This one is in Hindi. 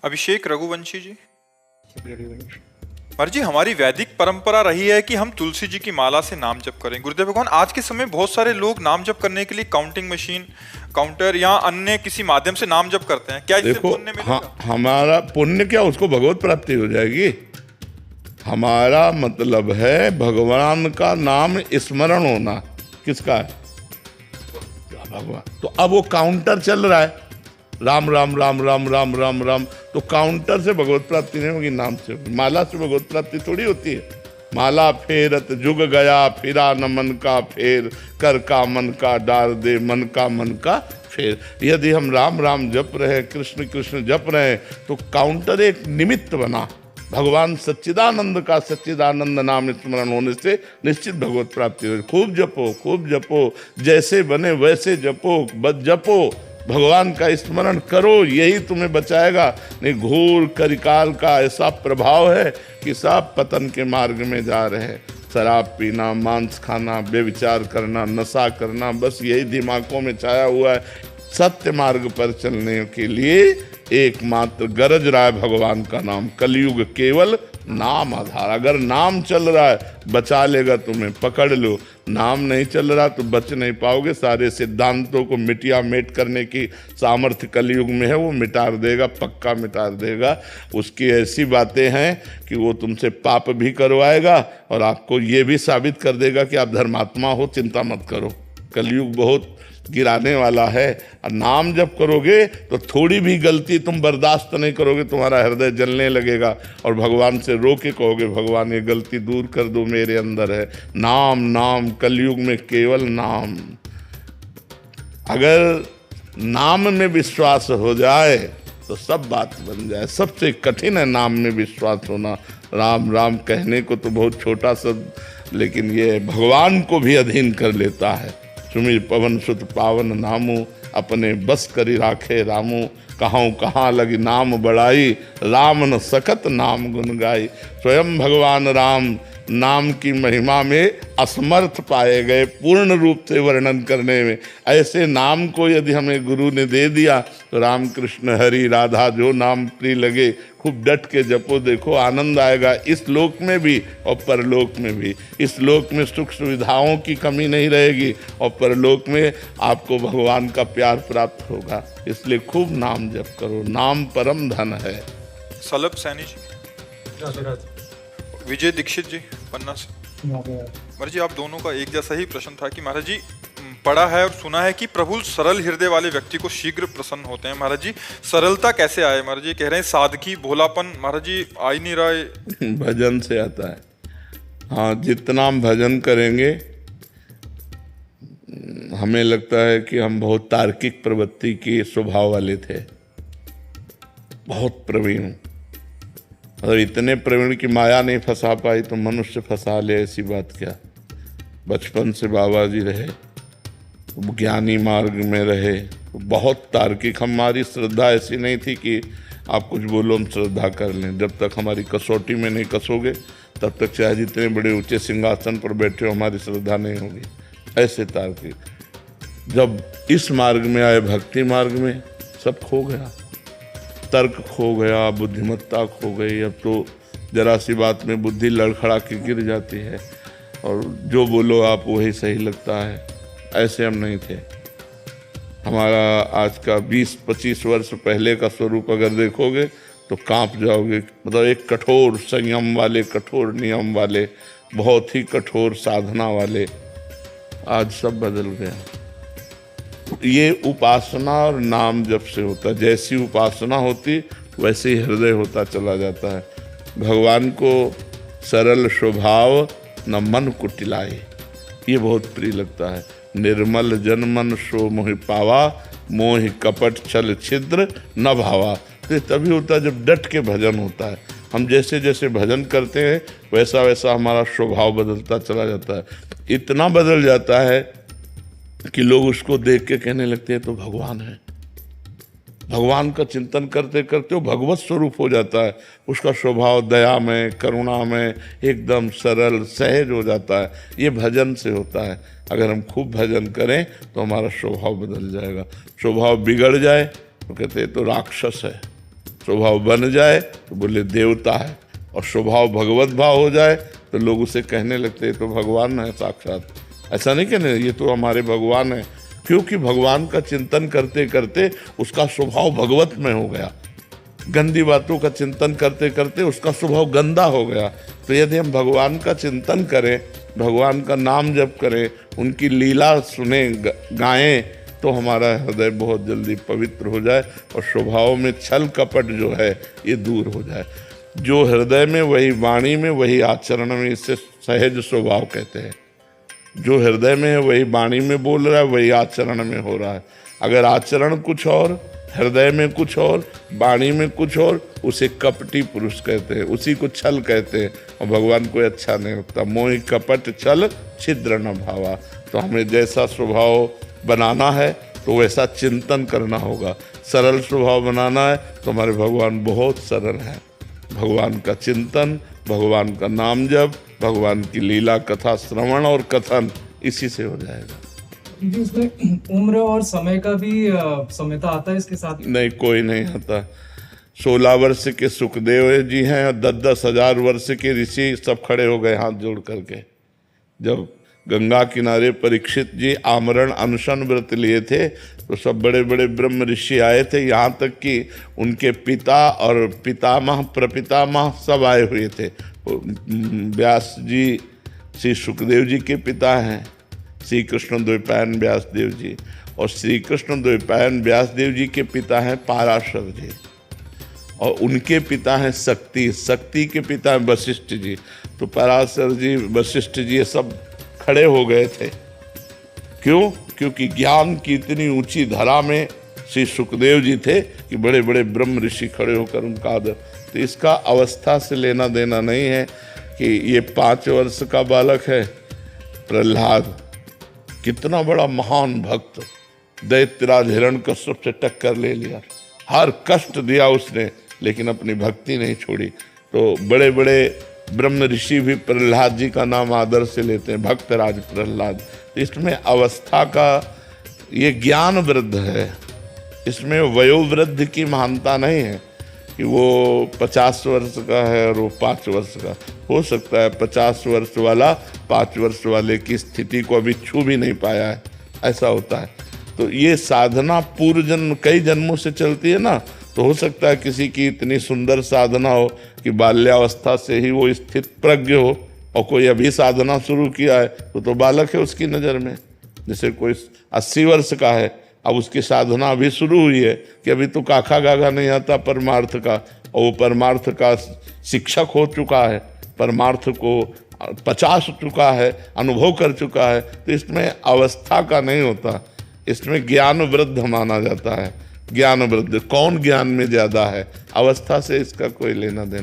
अभिषेक रघुवंशी जी। महाराज जी, हमारी वैदिक परंपरा रही है कि हम तुलसी जी की माला से नाम जप करें। गुरुदेव भगवान, आज के समय बहुत सारे लोग नाम जप करने के लिए काउंटिंग मशीन, काउंटर या अन्य किसी माध्यम से नाम जप करते हैं। क्या इससे देखो, पुण्य मिलेगा? हमारा पुण्य क्या, उसको भगवत प्राप्ति हो जाएगी। हमारा मतलब है भगवान का नाम स्मरण होना। किसका है? भगवान। तो अब वो काउंटर चल रहा है, राम राम राम राम राम राम राम, तो काउंटर से भगवत प्राप्ति नहीं होगी, नाम से होगी। माला से भगवत प्राप्ति थोड़ी होती है। माला फेरत जुग गया, फिरा न मन का फेर, कर का मन का डाल दे, मन का फेर। यदि हम राम राम जप रहे, कृष्ण कृष्ण जप रहे, तो काउंटर एक निमित्त बना। भगवान सच्चिदानंद का सच्चिदानंद नाम स्मरण होने से निश्चित भगवत प्राप्ति हो। खूब जपो, खूब जपो, जैसे बने वैसे जपो, बस जपो, भगवान का स्मरण करो, यही तुम्हें बचाएगा। नहीं, घोर कलिकाल का ऐसा प्रभाव है कि सब पतन के मार्ग में जा रहे हैं। शराब पीना, मांस खाना, व्यभिचार करना, नशा करना, बस यही दिमागों में छाया हुआ है। सत्य मार्ग पर चलने के लिए एकमात्र गरज रहा है भगवान का नाम। कलयुग केवल नाम आधार। अगर नाम चल रहा है बचा लेगा तुम्हें, पकड़ लो। नाम नहीं चल रहा तो बच नहीं पाओगे। सारे सिद्धांतों को मिटिया मेट करने की सामर्थ्य कलयुग में है, वो मिटा देगा, पक्का मिटा देगा। उसकी ऐसी बातें हैं कि वो तुमसे पाप भी करवाएगा और आपको ये भी साबित कर देगा कि आप धर्मात्मा हो, चिंता मत करो। कलयुग बहुत गिराने वाला है। और नाम जब करोगे तो थोड़ी भी गलती तुम बर्दाश्त नहीं करोगे, तुम्हारा हृदय जलने लगेगा और भगवान से रो के कहोगे, भगवान ये गलती दूर कर दो, मेरे अंदर है। नाम नाम, कलयुग में केवल नाम। अगर नाम में विश्वास हो जाए तो सब बात बन जाए। सबसे कठिन है नाम में विश्वास होना। राम राम कहने को तो बहुत छोटा शब्द, लेकिन ये भगवान को भी अधीन कर लेता है। सुमिर पवन सुत पावन नामू, अपने बस करी राखे रामू। कहाँ कहाँ लगी नाम बड़ाई, राम न सकत नाम गुन गाई। स्वयं भगवान राम नाम की महिमा में असमर्थ पाए गए पूर्ण रूप से वर्णन करने में। ऐसे नाम को यदि हमें गुरु ने दे दिया तो राम कृष्ण हरि राधा जो नाम प्रिय लगे, खूब डट के जपो, देखो आनंद आएगा इस लोक में भी और परलोक में भी। इस लोक में सुख सुविधाओं की कमी नहीं रहेगी और परलोक में आपको भगवान का प्यार प्राप्त होगा। इसलिए खूब नाम जप करो, नाम परम धन है। सलभ सैनी जी। विजय दीक्षित जी, पन्ना से। महाराज जी, आप दोनों का एक जैसा ही प्रश्न था कि महाराज जी, पढ़ा है और सुना है कि प्रभु सरल हृदय वाले व्यक्ति को शीघ्र प्रसन्न होते हैं। महाराज जी, सरलता कैसे आए? महाराज जी कह रहे हैं सादगी, भोलापन, महाराज जी आ ही नहीं रहा है। भजन से आता है। हाँ, जितना हम भजन करेंगे, हमें लगता है कि हम बहुत तार्किक प्रवृत्ति के स्वभाव वाले थे, बहुत प्रवीण। अगर इतने प्रवीण की माया नहीं फंसा पाई तो मनुष्य फंसा ले, ऐसी बात क्या। बचपन से बाबा जी रहे, ज्ञानी मार्ग में रहे, बहुत तार्किक। हमारी श्रद्धा ऐसी नहीं थी कि आप कुछ बोलो हम श्रद्धा कर लें। जब तक हमारी कसौटी में नहीं कसोगे तब तक चाहे जितने बड़े ऊंचे सिंहासन पर बैठे हो, हमारी श्रद्धा नहीं होगी। ऐसे तार्किक। जब इस मार्ग में आए, भक्ति मार्ग में, सब खो गया। तर्क खो गया, बुद्धिमत्ता खो गई। अब तो जरा सी बात में बुद्धि लड़खड़ा के गिर जाती है और जो बोलो आप वही सही लगता है। ऐसे हम नहीं थे। हमारा आज का 20-25 वर्ष पहले का स्वरूप अगर देखोगे तो कांप जाओगे। मतलब एक कठोर संयम वाले, कठोर नियम वाले, बहुत ही कठोर साधना वाले। आज सब बदल गया। ये उपासना और नाम जप से होता है। जैसी उपासना होती वैसे ही हृदय होता चला जाता है। भगवान को सरल स्वभाव न मन कुटिलाए, ये बहुत प्रिय लगता है। निर्मल जन मन सो मोहि पावा, मोहि कपट छल छिद्र न भावा। तो तभी होता है जब डट के भजन होता है। हम जैसे जैसे भजन करते हैं वैसा वैसा हमारा स्वभाव बदलता चला जाता है। इतना बदल जाता है कि लोग उसको देख के कहने लगते हैं तो भगवान है। भगवान का चिंतन करते करते वो भगवत स्वरूप हो जाता है। उसका स्वभाव दया में, करुणा में एकदम सरल सहज हो जाता है। ये भजन से होता है। अगर हम खूब भजन करें तो हमारा स्वभाव बदल जाएगा। स्वभाव बिगड़ जाए तो कहते हैं तो राक्षस है, स्वभाव बन जाए तो बोले देवता है, और स्वभाव भगवत भाव हो जाए तो लोग उसे कहने लगते हैं तो भगवान है साक्षात। ऐसा नहीं कहने ये तो हमारे भगवान है, क्योंकि भगवान का चिंतन करते करते उसका स्वभाव भगवत में हो गया। गंदी बातों का चिंतन करते करते उसका स्वभाव गंदा हो गया। तो यदि हम भगवान का चिंतन करें, भगवान का नाम जप करें, उनकी लीला सुने, गाएं, तो हमारा हृदय बहुत जल्दी पवित्र हो जाए और स्वभाव में छल कपट जो है ये दूर हो जाए। जो हृदय में वही वाणी में वही आचरण में, इससे सहज स्वभाव कहते हैं। जो हृदय में है वही वाणी में बोल रहा है, वही आचरण में हो रहा है। अगर आचरण कुछ और, हृदय में कुछ और, वाणी में कुछ और, उसे कपटी पुरुष कहते हैं, उसी को छल कहते हैं। और भगवान को अच्छा नहीं लगता। मोहि कपट छल छिद्र न भावा। तो हमें जैसा स्वभाव बनाना है तो वैसा चिंतन करना होगा। सरल स्वभाव बनाना है तो हमारे भगवान बहुत सरल हैं। भगवान का चिंतन, भगवान का नाम जप, भगवान की लीला कथा श्रवण और कथन, इसी से हो जाएगा। क्योंकि उसमें उम्र और समय का भी समयता आता है इसके साथ। नहीं, कोई नहीं आता। 16 वर्ष के सुखदेव जी हैं और 10-10 हजार वर्ष के ऋषि सब खड़े हो गए हाथ जोड़ करके। जब गंगा किनारे परीक्षित जी आमरण अनशन व्रत लिए थे तो सब बड़े बड़े ब्रह्म ऋषि आए थे, यहाँ तक कि उनके पिता और पितामह प्रपितामह सब आए हुए थे। व्यास जी श्री सुखदेव जी के पिता हैं, श्री कृष्ण द्वैपायन व्यास देव जी, और श्री कृष्ण द्वैपायन व्यास देव जी के पिता हैं पाराशर जी, और उनके पिता हैं शक्ति, शक्ति के पिता हैं वशिष्ठ जी। तो पराशर जी, वशिष्ठ जी ये सब खड़े हो गए थे। क्यों? क्योंकि ज्ञान की इतनी ऊंची धरा में श्री सुखदेव जी थे कि बड़े बड़े ब्रह्म ऋषि खड़े होकर उनका आदर। तो इसका अवस्था से लेना देना नहीं है कि ये 5 वर्ष का बालक है प्रहलाद, कितना बड़ा महान भक्त, दैत्यराज हिरण्यकश्यप से टक्कर ले लिया, हर कष्ट दिया उसने, लेकिन अपनी भक्ति नहीं छोड़ी। तो बड़े बड़े ब्रह्म ऋषि भी प्रहलाद जी का नाम आदर से लेते हैं, भक्तराज प्रहलाद। इसमें अवस्था का ये ज्ञान वृद्ध है, इसमें वयोवृद्ध की महानता नहीं है कि वो 50 वर्ष का है और वो 5 वर्ष का। हो सकता है 50 वर्ष वाला 5 वर्ष वाले की स्थिति को अभी छू भी नहीं पाया है, ऐसा होता है। तो ये साधना पूर्व जन्म कई जन्मों से चलती है ना, तो हो सकता है किसी की इतनी सुंदर साधना हो कि बाल्यावस्था से ही वो स्थित प्रज्ञ हो, और कोई अभी साधना शुरू किया है तो बालक है उसकी नज़र में। जैसे कोई 80 वर्ष का है, अब उसकी साधना अभी शुरू हुई है कि अभी तो काखा गागा नहीं आता परमार्थ का, और वो परमार्थ का शिक्षक हो चुका है, परमार्थ को 50 चुका है, अनुभव कर चुका है। तो इसमें अवस्था का नहीं होता, इसमें ज्ञान वृद्ध माना जाता है। ज्ञान वृद्ध, कौन ज्ञान में ज़्यादा है, अवस्था से इसका कोई लेना देना